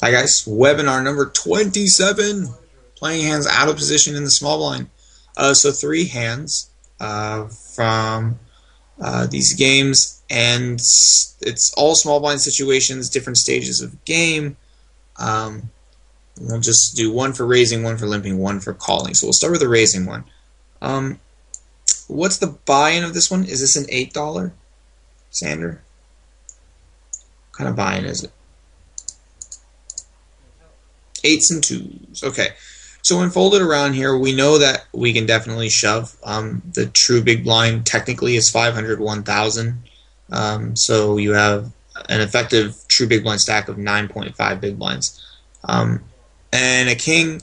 Hi guys, webinar number 27, playing hands out of position in the small blind. So 3 hands from these games, and it's all small blind situations, different stages of game. We'll just do one for raising, one for limping, one for calling. So we'll start with the raising one. What's the buy-in of this one? Is this an $8, Sander? What kind of buy-in is it? 8s and 2s. Okay, so when folded around here, we know that we can definitely shove. The true big blind technically is 500, 1,000. So you have an effective true big blind stack of 9.5 big blinds. And a king,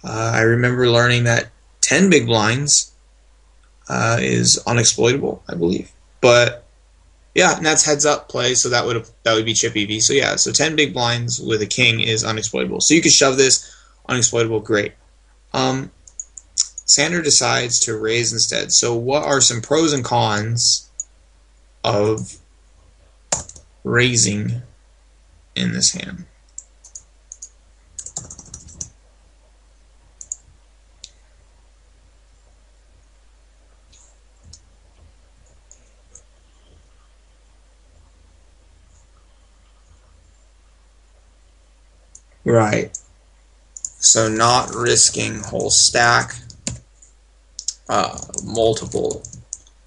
I remember learning that 10 big blinds is unexploitable, I believe. But yeah, and that's heads up play, so that would be chip EV. So yeah, so 10 big blinds with a king is unexploitable. So you can shove this, unexploitable, great. Sander decides to raise instead. So what are some pros and cons of raising in this hand? Right. So not risking whole stack, multiple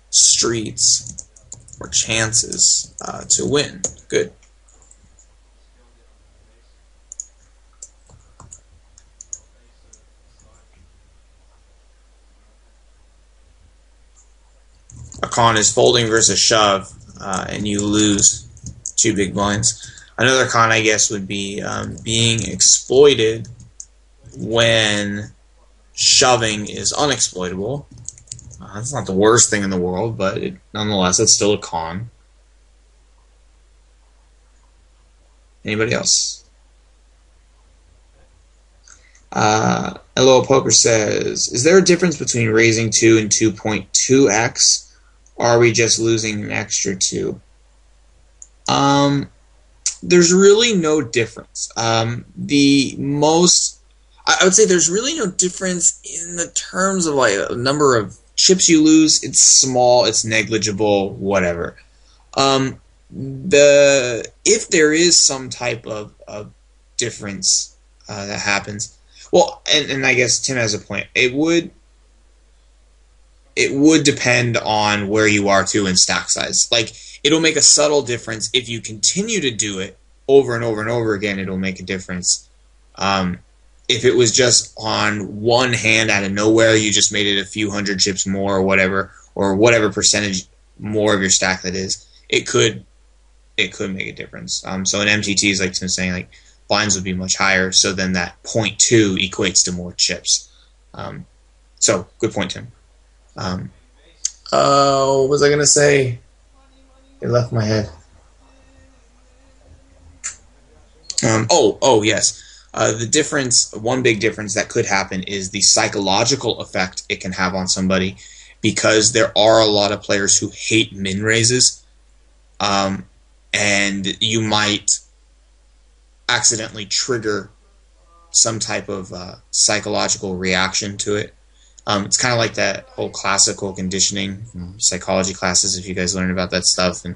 streets or chances to win. Good. A con is folding versus shove, and you lose 2 big blinds. Another con, I guess, would be being exploited when shoving is unexploitable. That's not the worst thing in the world, but nonetheless, it's still a con. Anybody else? LO Poker says, is there a difference between raising 2 and 2.2x, or are we just losing an extra 2? There's really no difference. I would say there's really no difference in the terms of like a number of chips you lose. It's small, it's negligible, whatever. If there is some type of difference that happens, well, and I guess Tim has a point. It would depend on where you are too in stack size. Like, it'll make a subtle difference if you continue to do it over and over and over again. It'll make a difference. If it was just on one hand out of nowhere, you just made it a few hundred chips more or whatever percentage more of your stack that is, it could make a difference. So in MTTs, like Tim's saying, like blinds would be much higher. So then that 0.2 equates to more chips. So good point, Tim. What was I gonna say? It left my head. Oh yes. The difference, one big difference that could happen is the psychological effect it can have on somebody, because there are a lot of players who hate min raises, and you might accidentally trigger some type of psychological reaction to it. It's kind of like that whole classical conditioning from psychology classes, if you guys learn about that stuff. And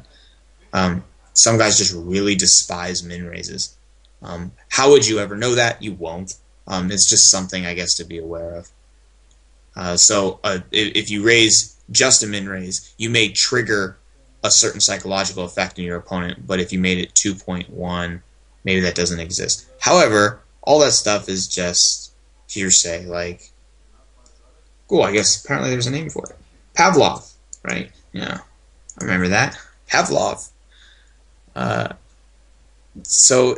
some guys just really despise min raises. How would you ever know that? You won't. It's just something, I guess, to be aware of. So if you raise just a min raise, you may trigger a certain psychological effect in your opponent, but if you made it 2.1, maybe that doesn't exist. However, all that stuff is just hearsay. Like, cool, I guess apparently there's a name for it. Pavlov, right? Yeah, I remember that. Pavlov. So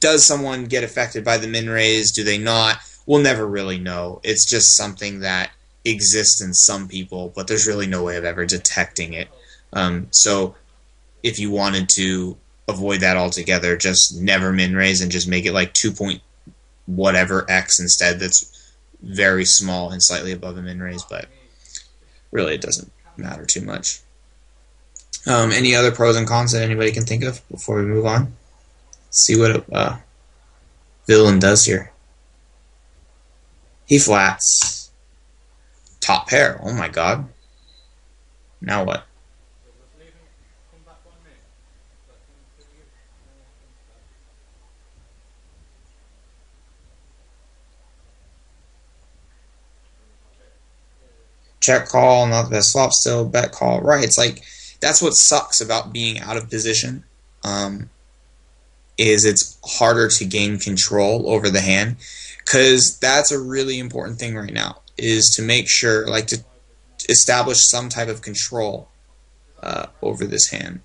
does someone get affected by the min raise? Do they not? We'll never really know. It's just something that exists in some people, but there's really no way of ever detecting it. So if you wanted to avoid that altogether, just never min raise and just make it like 2 point whatever x instead. That's very small and slightly above a min raise, but really it doesn't matter too much. Any other pros and cons that anybody can think of before we move on? See what Villain does here. He flats. Top pair. Oh my god. Now what? Check call, not the best flop still, bet call. Right, it's like, that's what sucks about being out of position, is it's harder to gain control over the hand, because that's a really important thing right now, is to make sure, like, to establish some type of control over this hand.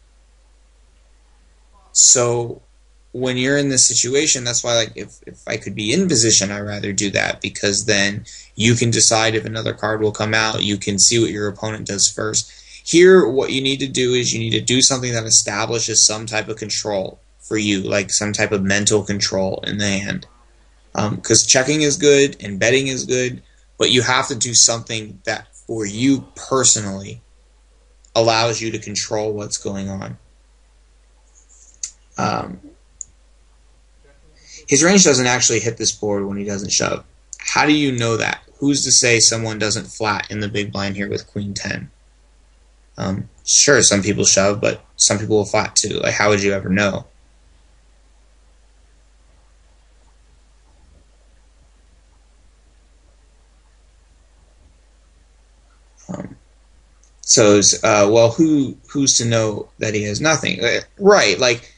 So when you're in this situation, that's why, like, if I could be in position, I'd rather do that, because then you can decide if another card will come out. You can see what your opponent does first. Here, what you need to do is you need to do something that establishes some type of control for you, like some type of mental control in the hand. Because checking is good and betting is good, but you have to do something that for you personally allows you to control what's going on. His range doesn't actually hit this board when he doesn't shove. How do you know that? Who's to say someone doesn't flat in the big blind here with Queen 10? Sure, some people shove, but some people will flat too. Like, how would you ever know? Well, who's to know that he has nothing? Right, like,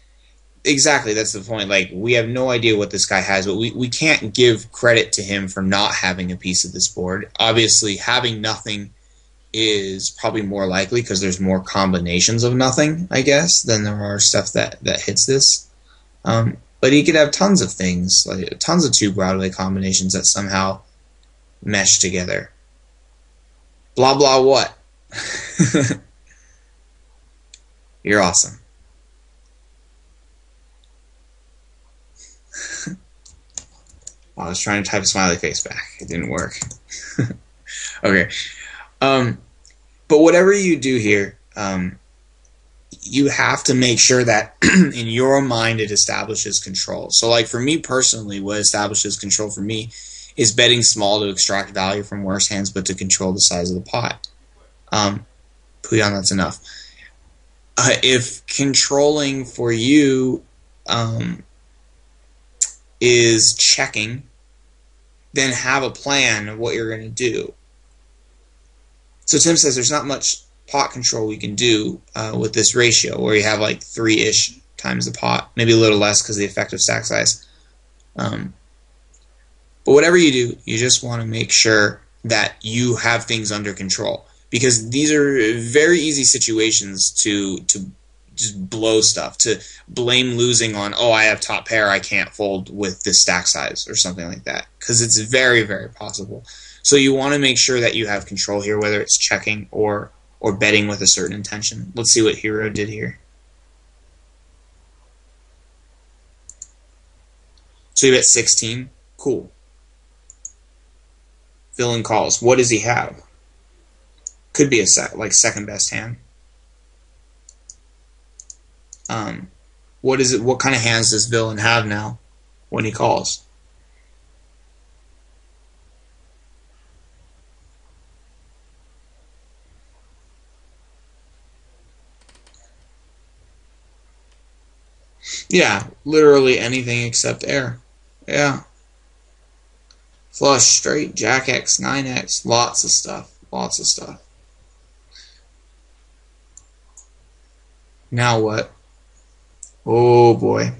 exactly, that's the point. Like, we have no idea what this guy has, but we can't give credit to him for not having a piece of this board. Obviously, having nothing is probably more likely because there's more combinations of nothing, I guess, than there are stuff that hits this. But he could have tons of things, like tons of 2 Broadway combinations that somehow mesh together. Blah, blah, what? You're awesome. I was trying to type a smiley face back. It didn't work. Okay. But whatever you do here, you have to make sure that in your mind it establishes control. So, like, for me personally, what establishes control for me is betting small to extract value from worse hands, but to control the size of the pot. Puyan, that's enough. If controlling for you is checking, then have a plan of what you're going to do. So Tim says there's not much pot control we can do with this ratio, where you have like 3-ish times the pot, maybe a little less because of the effective stack size. But whatever you do, you just want to make sure that you have things under control, because these are very easy situations to just blow stuff, to blame losing on, oh, I have top pair, I can't fold with this stack size or something like that, because it's very, very possible. So you want to make sure that you have control here, whether it's checking or betting with a certain intention. Let's see what Hero did here. So you bet 16. Cool. Villain calls. What does he have? Could be a second best hand. What is it? What kind of hands does Villain have now when he calls? Yeah, literally anything except air. Yeah. Flush, straight, Jack X, 9X, lots of stuff. Lots of stuff. Now what? Oh boy.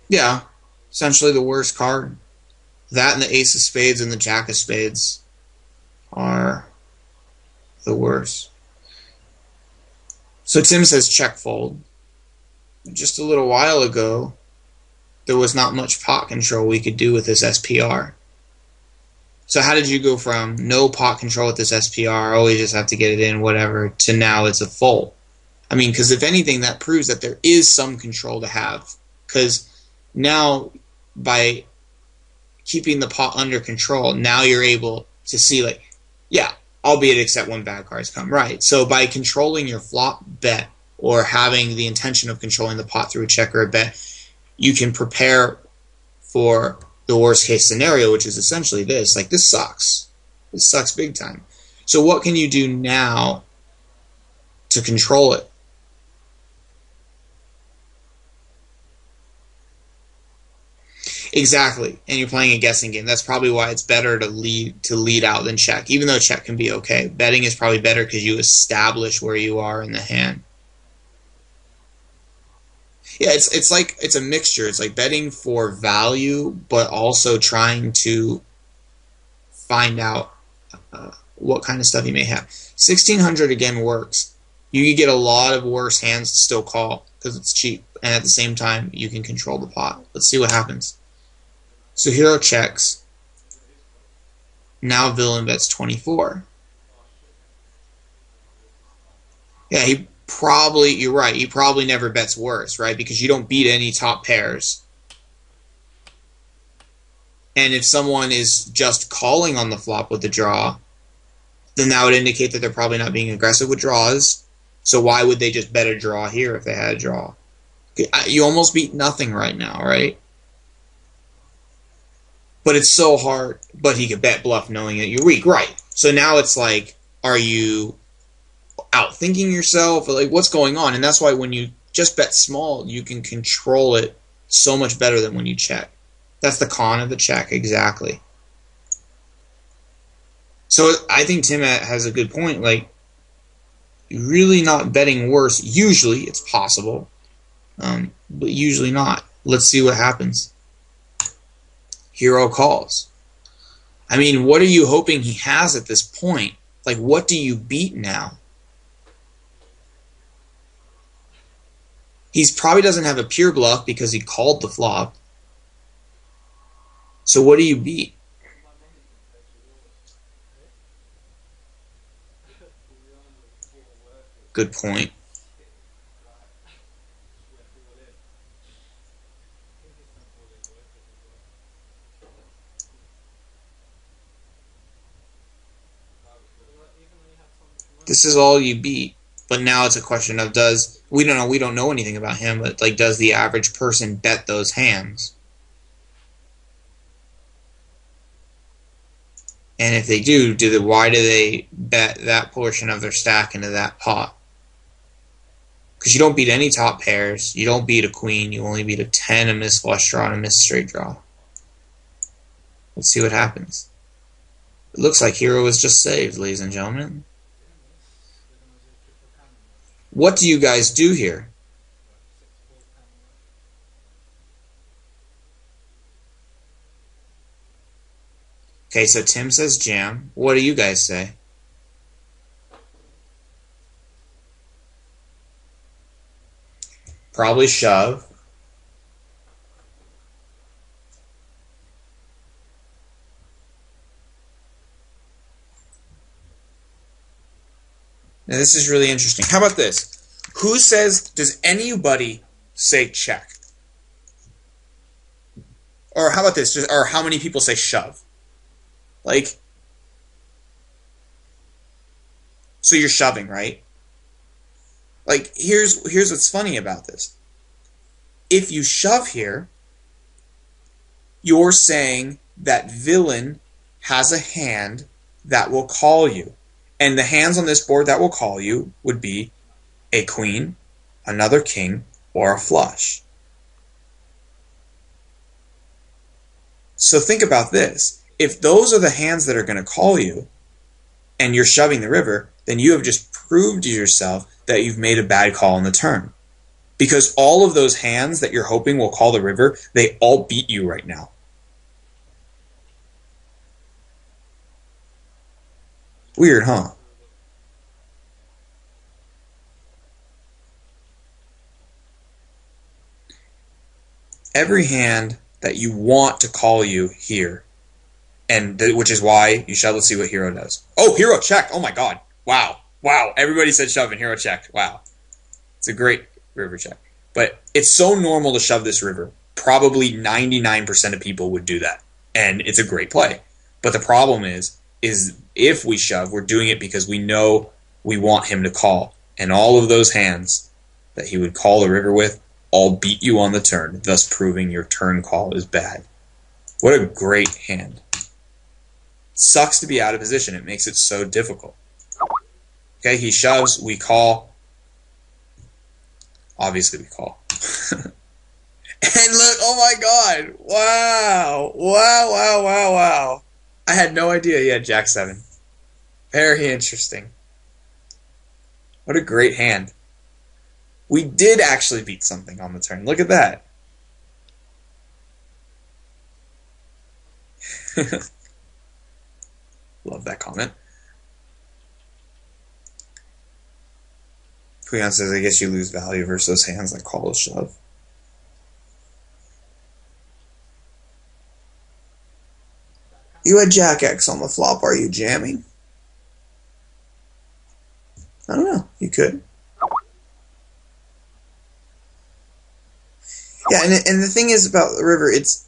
Yeah, essentially the worst card. That and the Ace of Spades and the Jack of Spades are the worst. So Tim says check fold. Just a little while ago, there was not much pot control we could do with this SPR. So how did you go from no pot control with this SPR, oh, you just have to get it in, whatever, to now it's a fold? I mean, because if anything, that proves that there is some control to have. Because now, by keeping the pot under control, now you're able to see, like, yeah, albeit except when bad cards come. Right. So by controlling your flop bet, or having the intention of controlling the pot through a check or a bet, you can prepare for the worst case scenario, which is essentially this. Like, this sucks. This sucks big time. So what can you do now to control it? Exactly, and you're playing a guessing game. That's probably why it's better to lead out than check, even though check can be okay. Betting is probably better because you establish where you are in the hand. Yeah, it's a mixture. It's like betting for value, but also trying to find out what kind of stuff you may have. 1600 again works. You can get a lot of worse hands to still call because it's cheap, and at the same time you can control the pot. Let's see what happens. So hero checks. Now villain bets 24. Yeah, you're right, he probably never bets worse, right? Because you don't beat any top pairs. And if someone is just calling on the flop with the draw, then that would indicate that they're probably not being aggressive with draws. So why would they just bet a draw here if they had a draw? You almost beat nothing right now, right? But it's so hard. But he could bet bluff knowing that you're weak, right? So now it's like, are you outthinking yourself? Or like, what's going on? And that's why when you just bet small, you can control it so much better than when you check. That's the con of the check, exactly. So I think Tim has a good point. Like, really not betting worse. Usually, it's possible, but usually not. Let's see what happens. Hero calls. I mean, what are you hoping he has at this point? Like, what do you beat now? He probably doesn't have a pure bluff because he called the flop. So what do you beat? Good point. This is all you beat. But now it's a question of we don't know anything about him, but like, does the average person bet those hands? And if they do, why do they bet that portion of their stack into that pot? Because you don't beat any top pairs. You don't beat a queen. You only beat a 10, a missed flush draw, and a missed straight draw. Let's see what happens. It looks like hero is just saved, ladies and gentlemen. What do you guys do here? Okay, so Tim says jam. What do you guys say? Probably shove. Now this is really interesting. How about this? Does anybody say check? Or how about this? Or how many people say shove? Like, so you're shoving, right? Like, here's what's funny about this. If you shove here, you're saying that villain has a hand that will call you. And the hands on this board that will call you would be a queen, another king, or a flush. So think about this. If those are the hands that are going to call you, and you're shoving the river, then you have just proved to yourself that you've made a bad call on the turn. Because all of those hands that you're hoping will call the river, they all beat you right now. Weird, huh? Every hand that you want to call you here, and which is why you shove. Let's see what hero does. Oh, hero checked. Oh my god. Wow. Wow. Everybody said shove and hero checked. Wow. It's a great river check. But it's so normal to shove this river. Probably 99% of people would do that. And it's a great play. But the problem is if we shove, we're doing it because we know we want him to call. And all of those hands that he would call the river with, "I'll beat you on the turn, thus proving your turn call is bad." What a great hand. Sucks to be out of position. It makes it so difficult. Okay, he shoves, we call. Obviously we call. And look, oh my god! Wow! Wow, wow, wow, wow. I had no idea he had Jack 7. Very interesting. What a great hand. We did actually beat something on the turn. Look at that. Love that comment. Kuyan says, I guess you lose value versus those hands like call or shove. You had Jack X on the flop. Are you jamming? I don't know. You could. Yeah, and the thing is about the river, it's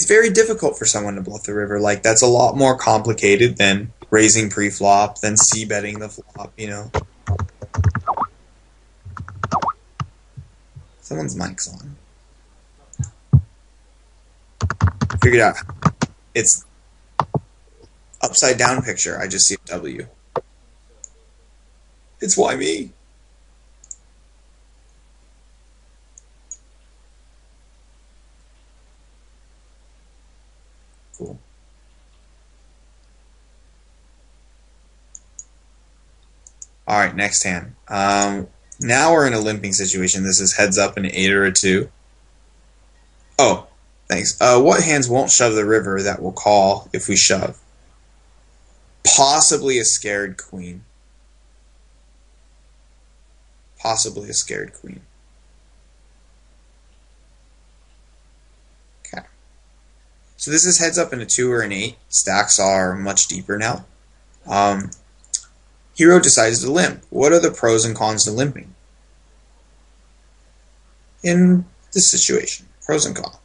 very difficult for someone to bluff the river. Like, that's a lot more complicated than raising pre-flop, than c-betting the flop, you know. Someone's mic's on. Figured out. It's upside down picture. I just see a W. It's why me. Cool. All right, next hand. Now we're in a limping situation. This is heads up an 8 or a 2. Oh, thanks. What hands won't shove the river that will call if we shove? Possibly a scared queen. Possibly a scared queen. Okay. So this is heads up in a 2 or an 8. Stacks are much deeper now. Hero decides to limp. What are the pros and cons to limping? In this situation, pros and cons.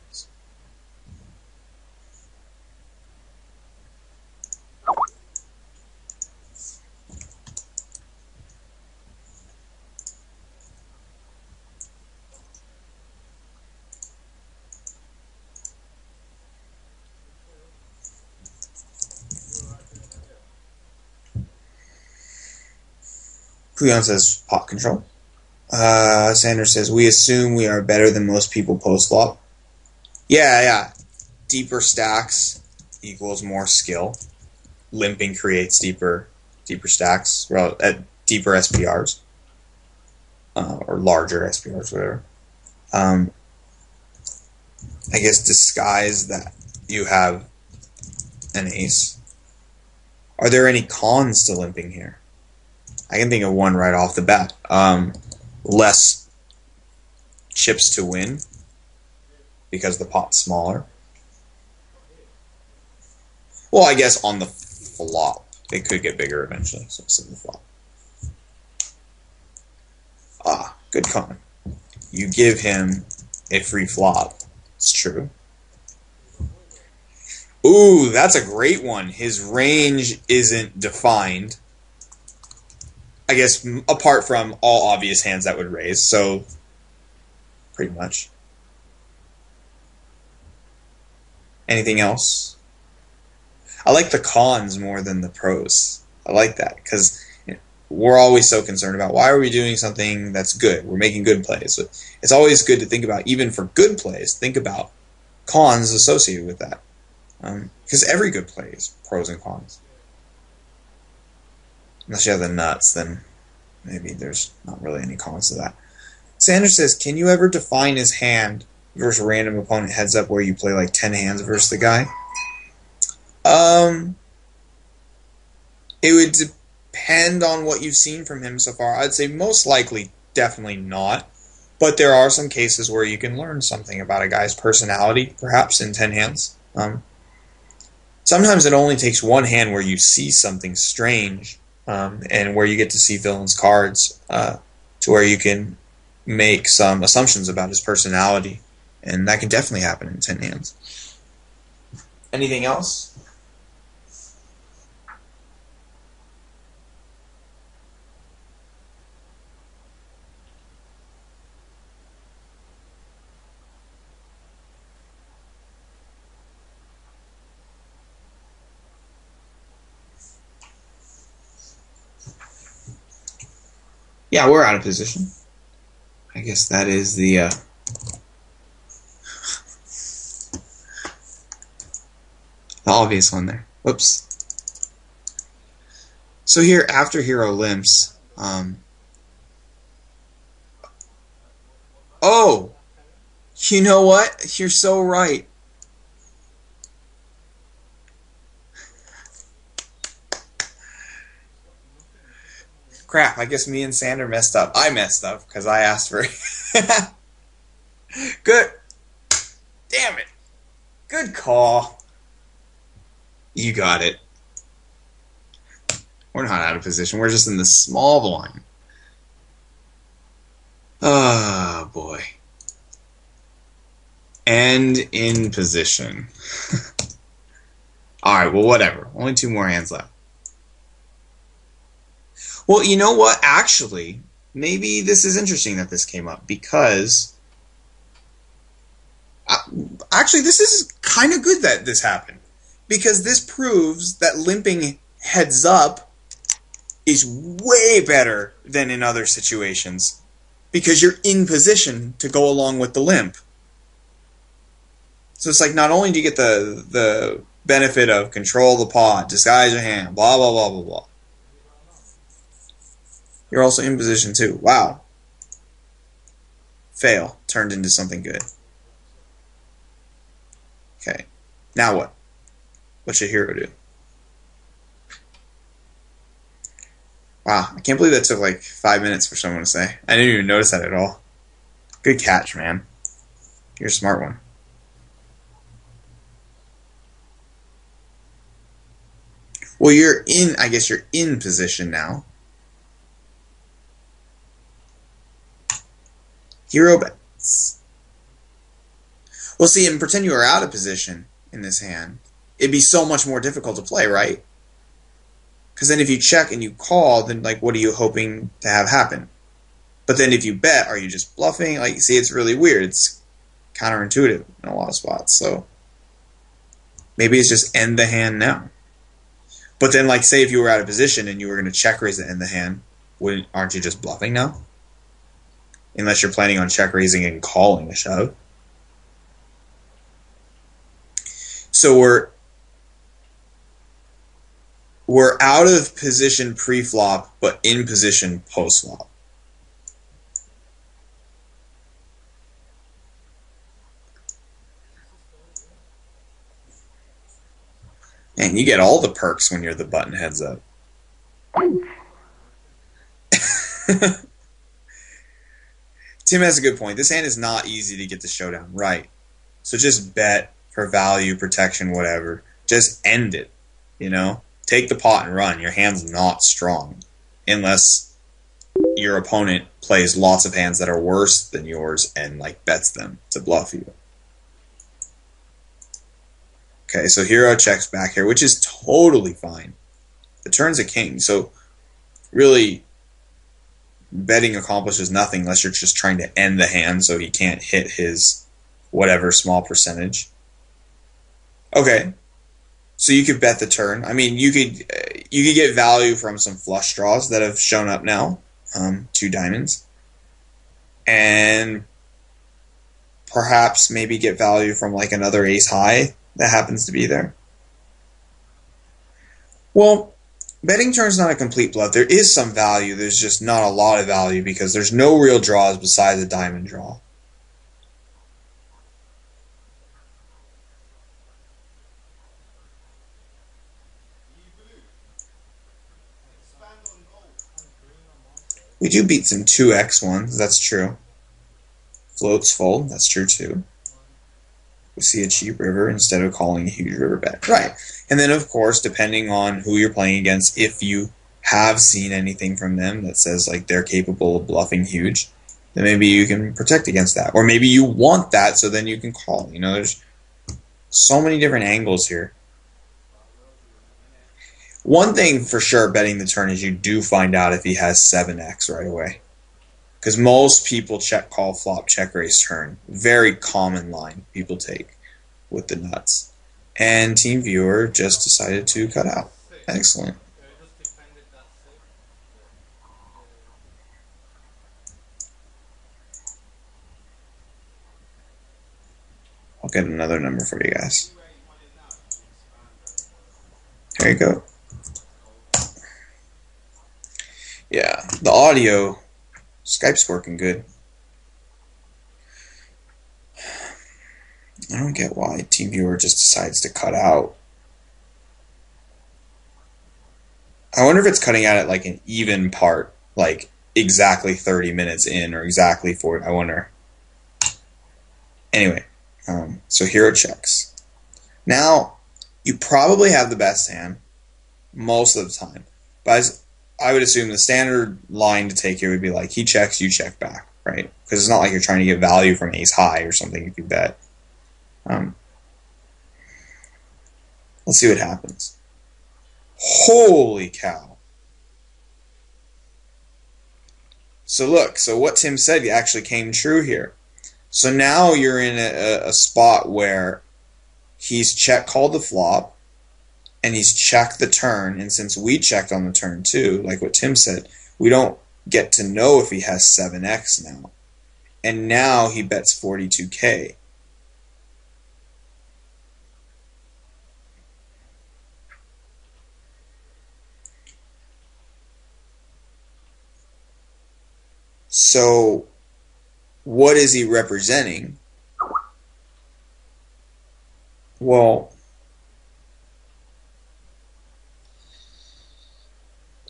Kuyan says pot control. Sanders says, we assume we are better than most people post-flop. Yeah. Deeper stacks equals more skill. Limping creates deeper stacks, deeper SPRs. Or larger SPRs, whatever. I guess disguise that you have an ace. Are there any cons to limping here? I can think of one right off the bat. Less chips to win because the pot's smaller. Well, I guess on the flop. It could get bigger eventually, so it's in the flop. Good con. You give him a free flop. It's true. Ooh, that's a great one. His range isn't defined. I guess apart from all obvious hands that would raise, so pretty much. Anything else? I like the cons more than the pros. I like that because we're always so concerned about why are we doing something that's good. We're making good plays. So it's always good to think about, even for good plays, think about cons associated with that. Because every good play is pros and cons. Unless you have the nuts, then maybe there's not really any cons to that. Sanders says, can you ever define his hand versus a random opponent heads up where you play like 10 hands versus the guy? It would depend on what you've seen from him so far. I'd say most likely definitely not. But there are some cases where you can learn something about a guy's personality, perhaps in 10 hands. Sometimes it only takes one hand where you see something strange. And where you get to see villain's cards to where you can make some assumptions about his personality. And that can definitely happen in 10 hands. Anything else? Yeah, we're out of position. I guess that is the obvious one there. Whoops. So here, after hero limps, oh, you know what? You're so right. Crap, I guess me and Sander messed up. I messed up because I asked for it. Good. Damn it. Good call. You got it. We're not out of position. We're just in the small blind. Oh, boy. And in position. Alright, well, whatever. Only 2 more hands left. Well, you know what? Actually, maybe this is interesting that this came up because actually this is kind of good that this happened because this proves that limping heads up is way better than in other situations because you're in position to go along with the limp. So it's like not only do you get the benefit of control the paw, disguise your hand, blah, blah, blah, blah, blah. You're also in position too. Wow. Fail. Turned into something good. Okay. Now what? What should hero do? Wow. I can't believe that took like 5 minutes for someone to say. I didn't even notice that at all. Good catch, man. You're a smart one. Well, you're in, I guess you're in position now. Hero bets. Well, see, and pretend you were out of position in this hand. It'd be so much more difficult to play, right? Because then if you check and you call, then like, what are you hoping to have happen? But then if you bet, are you just bluffing? Like, see, it's really weird. It's counterintuitive in a lot of spots. So maybe it's just end the hand now. But then, like, say if you were out of position and you were going to check raise to end the hand, aren't you just bluffing now? Unless you're planning on check raising and calling a shove. So we're out of position pre-flop, but in position post-flop. And you get all the perks when you're the button heads up. Tim has a good point. This hand is not easy to get the showdown right. So just bet for value, protection, whatever. Just end it, you know? Take the pot and run. Your hand's not strong. Unless your opponent plays lots of hands that are worse than yours and like bets them to bluff you. Okay, so hero checks back here, which is totally fine. The turn's a king, so really betting accomplishes nothing unless you're just trying to end the hand so he can't hit his whatever small percentage. Okay, so you could bet the turn. I mean, you could get value from some flush draws that have shown up now, 2 diamonds, and perhaps maybe get value from like another ace high that happens to be there. Well, betting turn's not a complete bluff. There is some value. There's just not a lot of value because there's no real draws besides a diamond draw. We do beat some 2x ones, that's true. Floats fold, that's true too. We see a cheap river instead of calling a huge river bet. Right. And then, of course, depending on who you're playing against, if you have seen anything from them that says like they're capable of bluffing huge, then maybe you can protect against that. Or maybe you want that, so then you can call. You know, there's so many different angles here. One thing for sure betting the turn is you do find out if he has 7x right away. Because most people check call flop check raise turn. Very common line people take with the nuts. And Team Viewer just decided to cut out. Excellent. I'll get another number for you guys. There you go. Yeah, the audio, Skype's working good. I don't get why TeamViewer just decides to cut out. I wonder if it's cutting out at like an even part, like exactly 30 minutes in or exactly 40. I wonder. Anyway, so hero checks. Now, you probably have the best hand most of the time. But I would assume the standard line to take here would be like, he checks, you check back, right? Because it's not like you're trying to get value from ace high or something if you bet. Let's see what happens. Holy cow. So look, so what Tim said actually came true here. So now you're in a spot where he's called the flop, and he's checked the turn, and since we checked on the turn too, like what Tim said, we don't get to know if he has 7x now. And now he bets 42K. So, what is he representing? Well,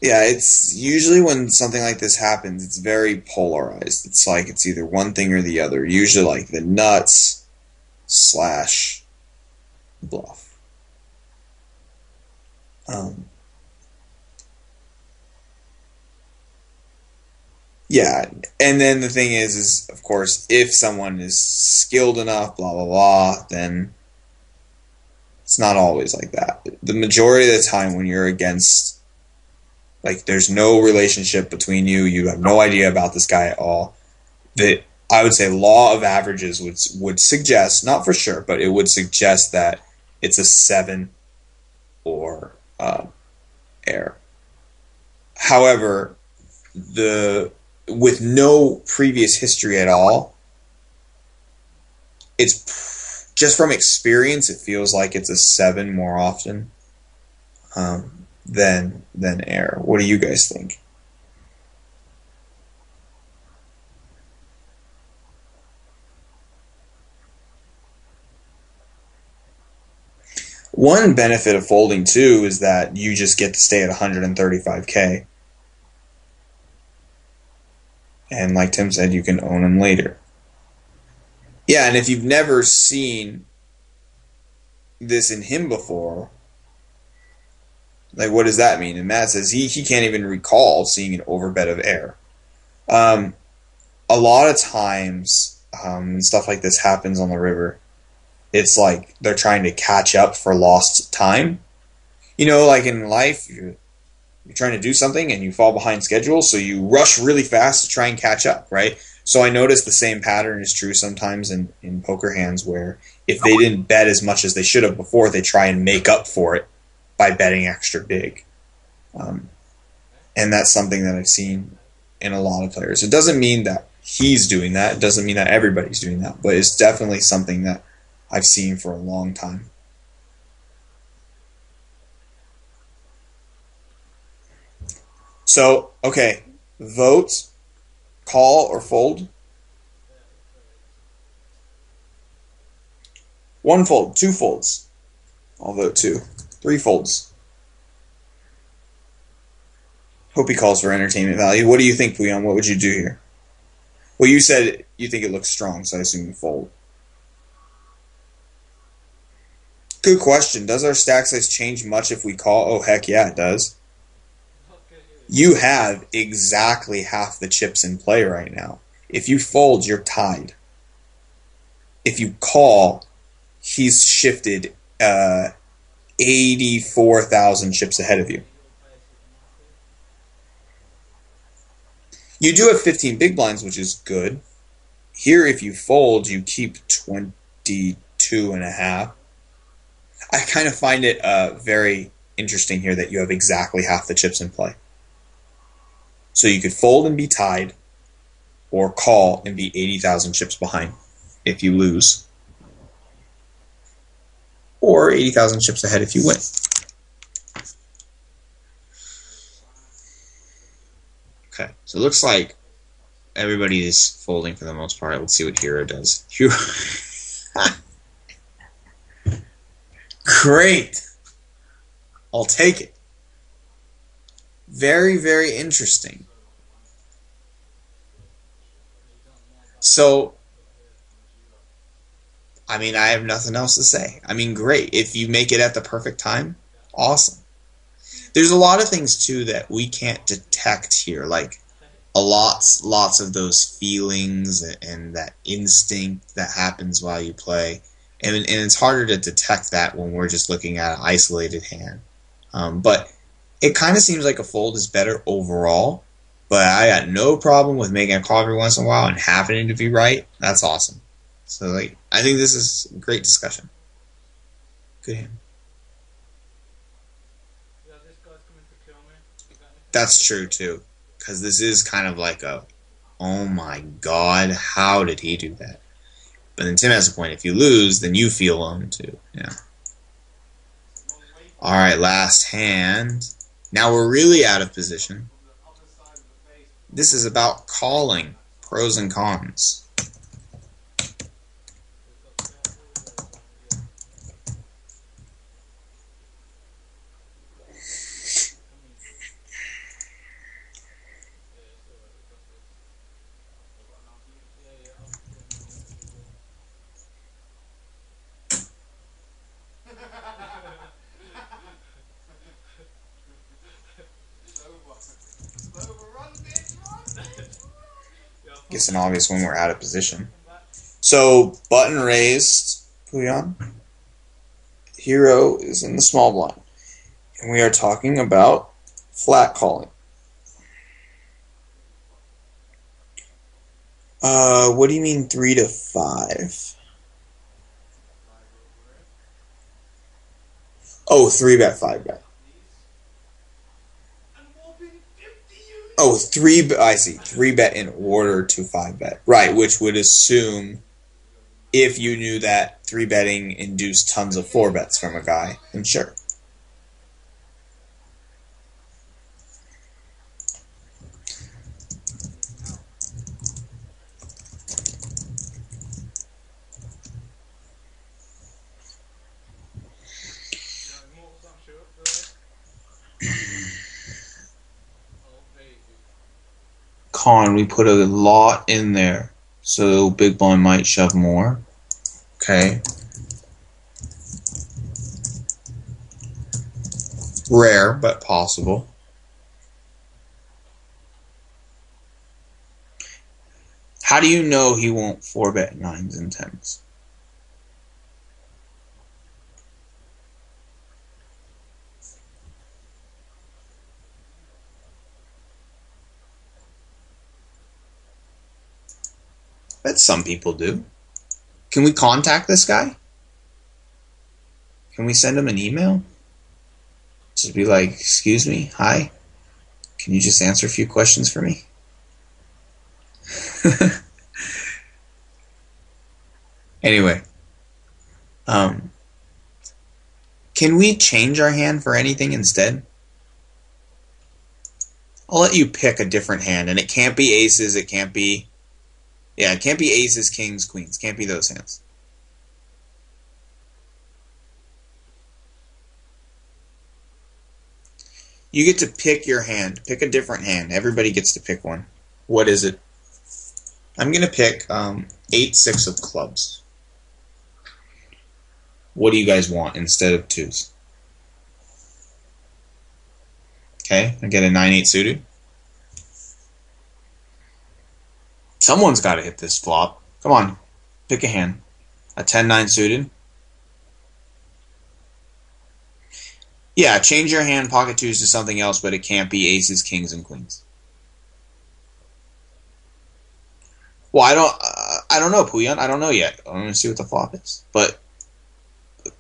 yeah, it's usually when something like this happens, it's very polarized. It's like it's either one thing or the other. Usually like the nuts / bluff. Yeah, and then the thing is of course, if someone is skilled enough, blah, blah, blah, then it's not always like that. The majority of the time when you're against, like, there's no relationship between you, you have no idea about this guy at all, that I would say law of averages would suggest, not for sure, but it would suggest that it's a 7 or air. However, with no previous history at all, it's just from experience, it feels like it's a 7 more often than air. What do you guys think? One benefit of folding too is that you just get to stay at 135K. And like Tim said, you can own them later. Yeah, and if you've never seen this in him before, like, what does that mean? And Matt says he can't even recall seeing an overbet of air. A lot of times, stuff like this happens on the river. It's like they're trying to catch up for lost time. You know, like in life, you're trying to do something and you fall behind schedule, so you rush really fast to try and catch up, right? So I noticed the same pattern is true sometimes in poker hands, where if they didn't bet as much as they should have before, they try and make up for it by betting extra big. And that's something that I've seen in a lot of players. It doesn't mean that he's doing that. It doesn't mean that everybody's doing that. But it's definitely something that I've seen for a long time. So, okay, vote, call, or fold. 1 fold, 2 folds. I'll vote 2. 3 folds. Hope he calls for entertainment value. What do you think, Puyon? What would you do here? Well, you said you think it looks strong, so I assume you fold. Good question. Does our stack size change much if we call? Oh, heck yeah, it does. You have exactly half the chips in play right now. If you fold, you're tied. If you call, he's shifted 84,000 chips ahead of you. You do have 15 big blinds, which is good. Here, if you fold, you keep 22.5. I kind of find it very interesting here that you have exactly half the chips in play. So you could fold and be tied, or call and be 80,000 chips behind if you lose. or 80,000 chips ahead if you win. Okay, so it looks like everybody is folding for the most part. Let's see what Hero does. Great! I'll take it. Very, very interesting. So, I mean, I have nothing else to say. I mean, great. If you make it at the perfect time, awesome. There's a lot of things, too, that we can't detect here, like lots of those feelings and that instinct that happens while you play. And it's harder to detect that when we're just looking at an isolated hand. But it kind of seems like a fold is better overall. But I got no problem with making a call every once in a while and happening to be right. That's awesome. So, like, I think this is a great discussion. Good hand. That's true, too. Because this is kind of like a, oh my god, how did he do that? But then Tim has a point. If you lose, then you feel owned, too. Yeah. Alright, last hand. Now we're really out of position. This is about calling. Pros and cons. Guess an obvious one, we're out of position. So, button raised, Puyan. Hero is in the small blind. And we are talking about flat calling. What do you mean 3 to 5? Oh, 3-bet, 5-bet. Oh, I see. 3-bet in order to 5-bet. Right, which would assume if you knew that 3-betting induced tons of 4-bets from a guy, then sure. Con, we put a lot in there, so big blind might shove more. Okay. Rare, but possible. How do you know he won't 4-bet 9s and 10s? Bet some people do. Can we contact this guy? Can we send him an email? Just be like, excuse me, hi? Can you just answer a few questions for me? Anyway. Can we change our hand for anything instead? I'll let you pick a different hand, and it can't be aces, it can't be... Yeah, it can't be aces, kings, queens. Can't be those hands. You get to pick your hand. Pick a different hand. Everybody gets to pick one. What is it? I'm going to pick 8-6 of clubs. What do you guys want instead of 2s? Okay, I get a 9-8 suited. Someone's got to hit this flop. Come on, pick a hand. A 10-9 suited. Yeah, change your hand, pocket 2s to something else, but it can't be aces, kings, and queens. Well, I don't know, Puyan. I don't know yet. I'm going to see what the flop is. But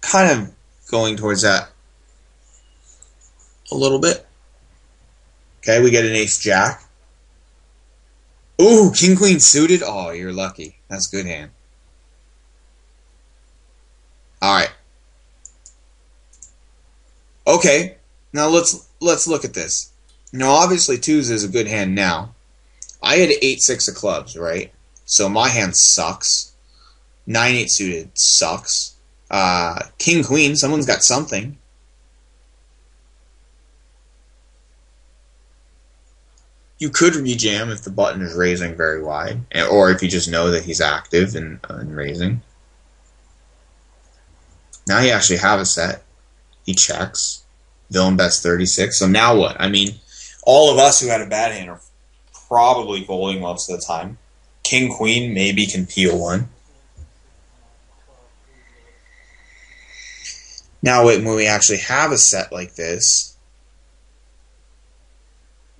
kind of going towards that a little bit. Okay, we get an ace-jack. Ooh, king-queen suited? Oh, you're lucky. That's a good hand. Alright. Okay, now let's look at this. Now, obviously, twos is a good hand now. I had 8-6 of clubs, right? So my hand sucks. 9-8 suited sucks. King queen, someone's got something. You could rejam if the button is raising very wide, or if you just know that he's active and raising. Now you actually have a set. He checks. Villain bets 36. So now what? I mean, all of us who had a bad hand are probably folding most of the time. King queen maybe can peel one. Now when we actually have a set like this,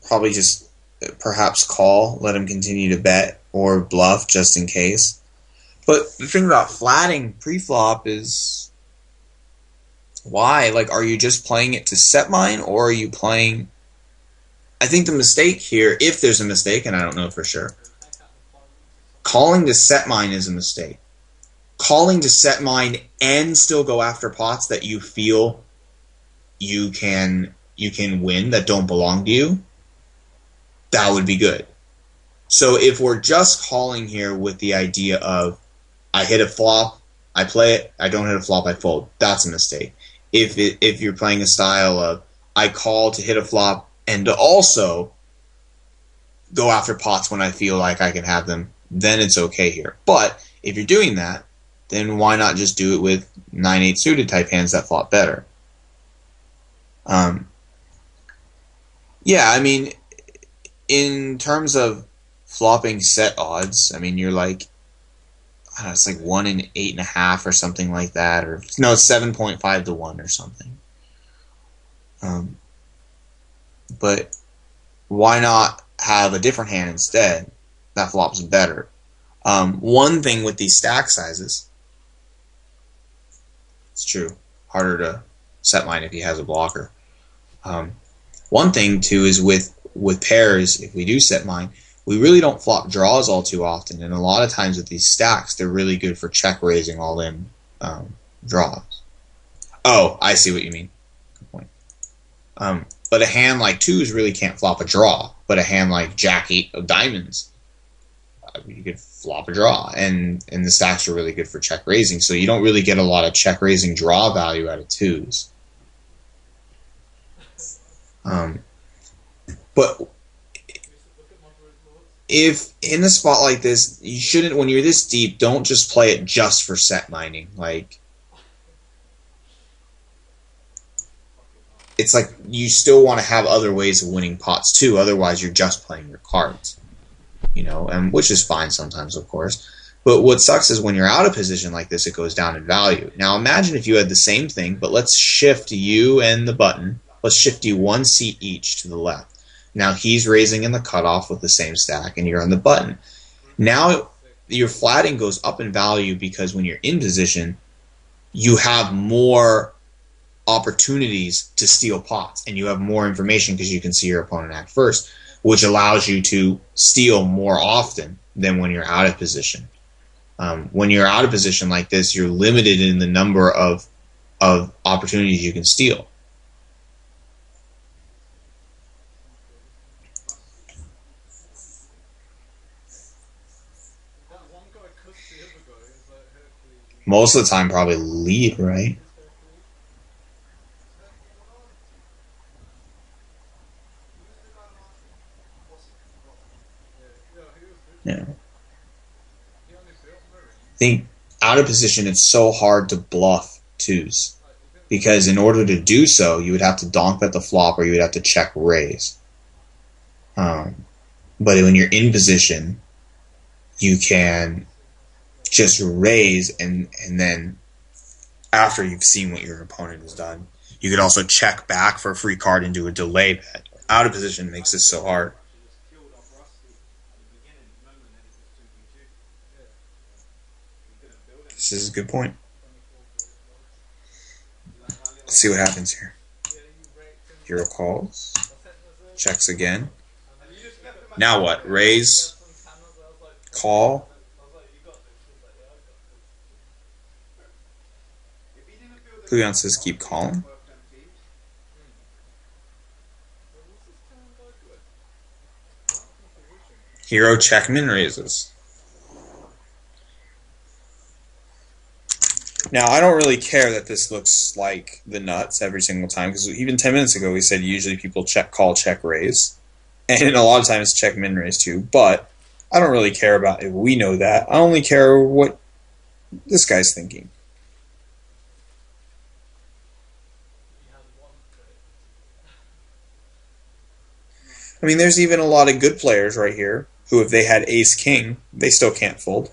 probably just perhaps call, let him continue to bet, or bluff just in case. But the thing about flatting pre-flop is, why? Like, are you just playing it to set mine, or are you playing... I think the mistake here, if there's a mistake, and I don't know for sure, calling to set mine is a mistake. Calling to set mine and still go after pots that you feel you can win that don't belong to you, that would be good. So if we're just calling here with the idea of I hit a flop, I play it, I don't hit a flop, I fold, that's a mistake. If you're playing a style of I call to hit a flop and to also go after pots when I feel like I can have them, then it's okay here. But if you're doing that, then why not just do it with 9-8 suited type hands that flop better? Yeah, I mean, in terms of flopping set odds, I mean, you're like, I don't know, it's like 1 in 8.5 or something like that, or no, it's 7.5 to 1 or something. But why not have a different hand instead that flops better? One thing with these stack sizes, it's true, harder to set mine if he has a blocker. One thing too is with pairs, if we do set mine, we really don't flop draws all too often, and a lot of times with these stacks, they're really good for check raising all in draws. Oh, I see what you mean. Good point. But a hand like twos really can't flop a draw, but a hand like Jack-8 of diamonds, you could flop a draw, and the stacks are really good for check raising, so you don't really get a lot of check raising draw value out of twos. But if in a spot like this, you shouldn't, when you're this deep, don't just play it just for set mining. Like, it's like you still want to have other ways of winning pots too, otherwise you're just playing your cards. You know, and which is fine sometimes, of course. But what sucks is when you're out of position like this, it goes down in value. Now imagine if you had the same thing, but let's shift you and the button. Let's shift you 1 seat each to the left. Now he's raising in the cutoff with the same stack, and you're on the button. Now your flatting goes up in value because when you're in position, you have more opportunities to steal pots, and you have more information because you can see your opponent act first, which allows you to steal more often than when you're out of position. When you're out of position like this, you're limited in the number of opportunities you can steal. Most of the time, probably lead, right? Yeah. I think out of position, it's so hard to bluff twos, because in order to do so, you would have to donk bet the flop, or you would have to check raise. But when you're in position, you can just raise, and then after you've seen what your opponent has done, you could also check back for a free card and do a delay bet. Out of position makes this so hard. This is a good point. Let's see what happens here. Hero calls. Checks again. Now what? Raise. Call. Kuyan says keep calling. Hero check min raises. Now, I don't really care that this looks like the nuts every single time, because even 10 minutes ago we said usually people call check raise. And a lot of times check min raise too, but I don't really care about if we know that. I only care what this guy's thinking. I mean, there's even a lot of good players right here who, if they had ace-king, they still can't fold.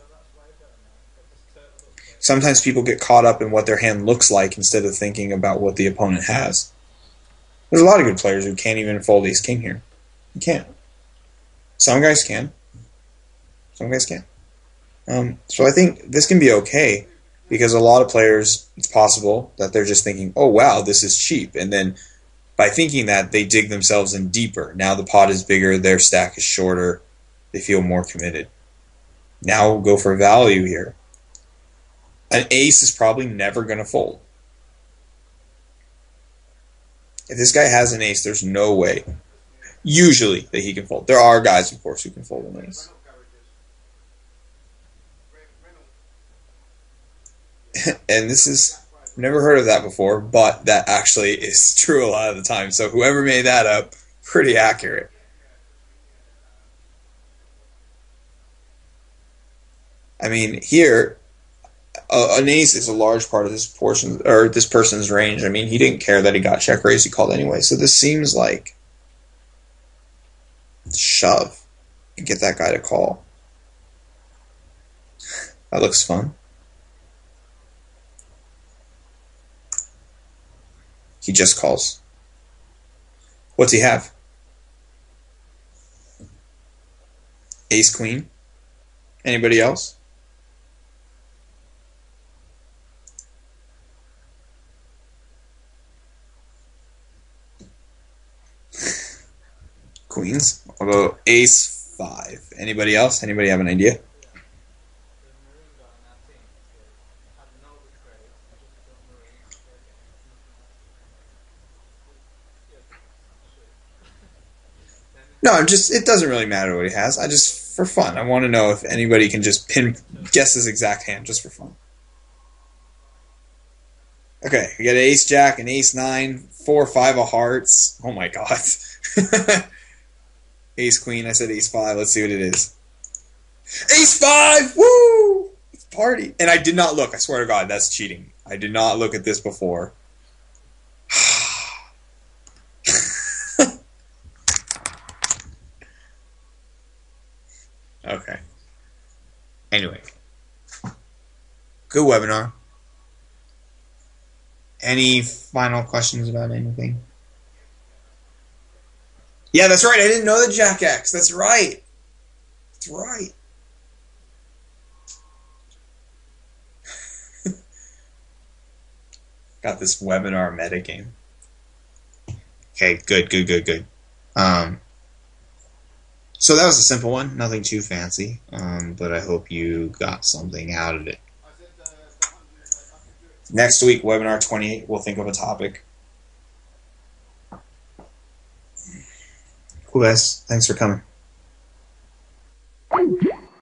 Sometimes people get caught up in what their hand looks like instead of thinking about what the opponent has. There's a lot of good players who can't even fold ace-king here. You can't. Some guys can. Some guys can't. So I think this can be okay, because a lot of players, it's possible that they're just thinking, oh wow, this is cheap, and then by thinking that, they dig themselves in deeper. Now the pot is bigger, their stack is shorter, they feel more committed. Now we'll go for value here. An ace is probably never going to fold. If this guy has an ace, there's no way, usually, that he can fold. There are guys, of course, who can fold an ace. And this is, I've never heard of that before, but that actually is true a lot of the time. So whoever made that up, pretty accurate. I mean, here, an ace is a large part of this portion, or this person's range. I mean, he didn't care that he got check raised, he called anyway. So this seems like shove and get that guy to call. That looks fun. He just calls. What's he have? Ace queen. Anybody else? Queens. I'll go ace 5. Anybody else? Anybody have an idea? No, it doesn't really matter what he has. I just, for fun, I want to know if anybody can just guess his exact hand, just for fun. Okay, we got an ace jack, an ace 9, 4, 5 of hearts. Oh my god. Ace queen, I said ace 5. Let's see what it is. Ace 5! Woo! It's party. And I did not look. I swear to God, that's cheating. I did not look at this before. Okay. Anyway. Good webinar. Any final questions about anything? Yeah, that's right. I didn't know the Jack X. That's right. That's right. Got this webinar metagame. Okay, good. So that was a simple one. Nothing too fancy. But I hope you got something out of it. Next week, webinar 28, we'll think of a topic. Cool, guys. Thanks for coming.